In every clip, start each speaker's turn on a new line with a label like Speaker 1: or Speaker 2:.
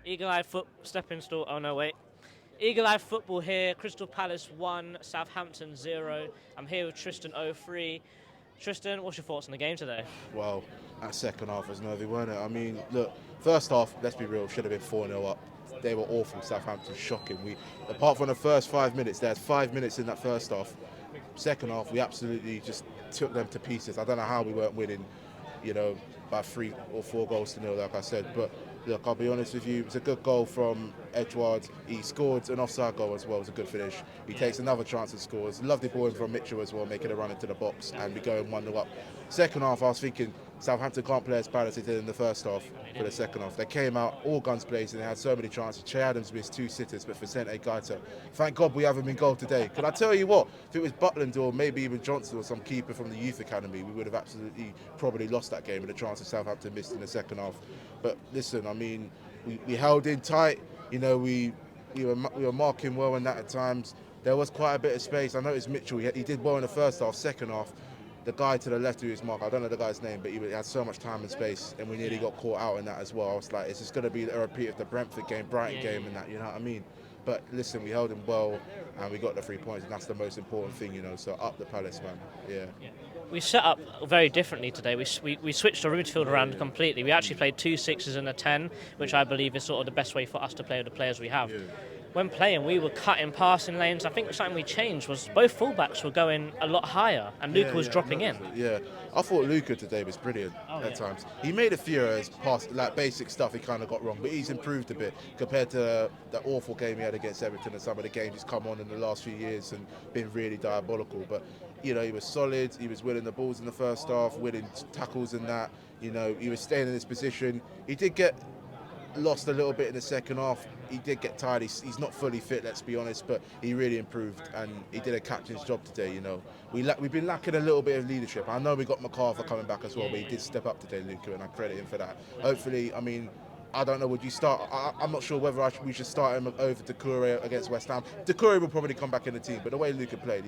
Speaker 1: Eagle Eye stepping stool. Oh no, wait. Eagle Eye Football here. Crystal Palace 1, Southampton 0. I'm here with Tristan 03. Tristan, what's your thoughts on the game today?
Speaker 2: Well, that second half was nervy, weren't it? I mean, look, first half, let's be real, should have been 4-0 up. They were awful. Southampton, shocking. Apart from the first 5 minutes, there's 5 minutes in that first half. Second half, we absolutely just took them to pieces. I don't know how we weren't winning, by 3 or 4 goals to 0, like I said. But look, I'll be honest with you, it was a good goal from Edouard. He scored an offside goal as well. It was a good finish. He takes another chance and scores. Lovely ball in from Mitchell as well, making a run into the box, and we go in 1-0 up. Second half, I was thinking Southampton can't play as bad as they did in the first half for the second half. They came out all guns blazing. They had so many chances. Che Adams missed 2 sitters, but Vicente Gaeta, thank God we haven't been goal today. Could I tell you what? If it was Butland or maybe even Johnson or some keeper from the youth academy, we would have absolutely probably lost that game with the chances Southampton missed in the second half. But listen, I mean, we held in tight. We were marking well in that at times. There was quite a bit of space. I noticed Mitchell, he did well in the first half. Second half, the guy to the left who is Mark, I don't know the guy's name, but he had so much time and space, and we nearly got caught out in that as well. I was like, it's just going to be a repeat of the Brentford game, Brighton game and that, you know what I mean? But listen, we held him well, and we got the 3 points, and that's the most important thing, so up the Palace, man, yeah.
Speaker 1: We set up very differently today. We switched our midfield around completely. We actually played 2 6s and a 10, which I believe is sort of the best way for us to play with the players we have. When playing, we were cutting passing lanes. I think something we changed was both fullbacks were going a lot higher, and Luca was dropping in.
Speaker 2: Yeah, I thought Luca today was brilliant at times. He made a few errors, basic stuff he kind of got wrong, but he's improved a bit compared to the awful game he had against Everton and some of the games he's come on in the last few years and been really diabolical. But he was solid. He was winning the balls in the first half, winning tackles and that. He was staying in his position. He did get lost a little bit in the second half. He did get tired. He's not fully fit, let's be honest, but he really improved and he did a captain's job today. We've been lacking a little bit of leadership. I know we got MacArthur coming back as well, but he did step up today, Luca, and I credit him for that. Hopefully, I don't know, would you start? I'm not sure whether we should start him over Doucouré against West Ham. Doucouré will probably come back in the team, but the way Luca played,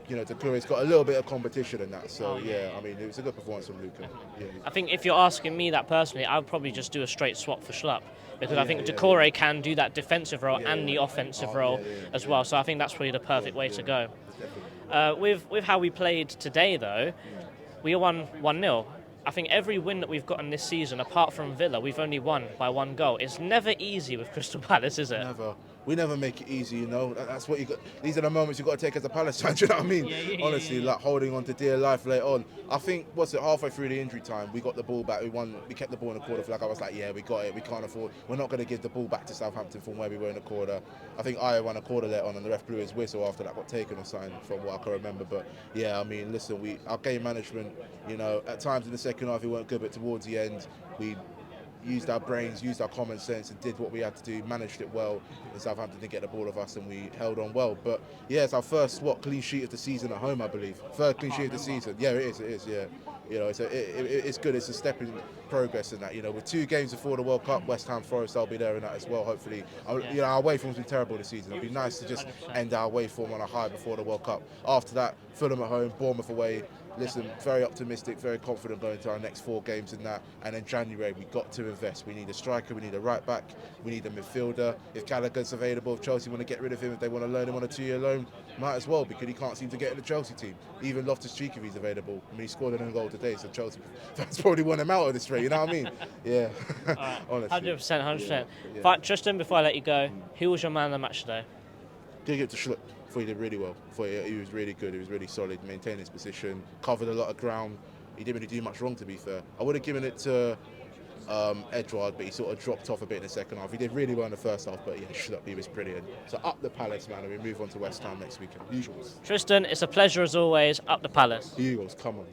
Speaker 2: Doucouré's got a little bit of competition in that. So, it was a good performance from Luca. Yeah.
Speaker 1: I think if you're asking me that personally, I would probably just do a straight swap for Schlupp, because I think Doucouré can do that defensive role and the offensive role as well. So I think that's probably the perfect way to go. With how we played today, though, we won 1-0. I think every win that we've gotten this season, apart from Villa, we've only won by 1 goal. It's never easy with Crystal Palace, is it?
Speaker 2: Never. We never make it easy, That's what you got. These are the moments you got to take as a Palace fan. Do you know what I mean? Honestly, like holding on to dear life later on. I think halfway through the injury time, we got the ball back. We won. We kept the ball in the quarter flag. I was like, we got it. We can't afford. We're not going to give the ball back to Southampton from where we were in the quarter. I think I won a quarter later on, and the ref blew his whistle after that got taken or something, from what I can remember. But listen, our game management, at times in the second half it weren't good, but towards the end we used our brains, used our common sense, and did what we had to do, managed it well, and Southampton didn't get the ball of us, and we held on well. But it's our first clean sheet of the season at home, I believe. Third clean sheet of the season. Yeah, it is. Yeah, it's good. It's a step in progress in that. With 2 games before the World Cup, West Ham, Forest, I'll be there in that as well. Hopefully, our away form's been terrible this season. It'd be nice to just end our away form on a high before the World Cup. After that, Fulham at home, Bournemouth away. Listen, very optimistic, very confident going to our next 4 games in that. And in January, we've got to invest. We need a striker, we need a right back, we need a midfielder. If Gallagher's available, if Chelsea want to get rid of him, if they want to loan him on a 2-year loan, might as well, because he can't seem to get in the Chelsea team. Even Loftus-Cheek, if he's available. He scored an own goal today, so Chelsea fans probably want him out of this rate, you know what I mean? Yeah. Honestly.
Speaker 1: 100%. But Tristan, before I let you go, who was your man of the match today?
Speaker 2: Did give it to Schlupp. I thought he did really well. I thought he was really good. He was really solid, maintained his position, covered a lot of ground. He didn't really do much wrong, to be fair. I would have given it to Edouard, but he sort of dropped off a bit in the second half. He did really well in the first half, but Schlupp, he was brilliant. So up the Palace, man, and we move on to West Ham next weekend. Usuals.
Speaker 1: Tristan, it's a pleasure as always. Up the Palace.
Speaker 2: Eagles, come on.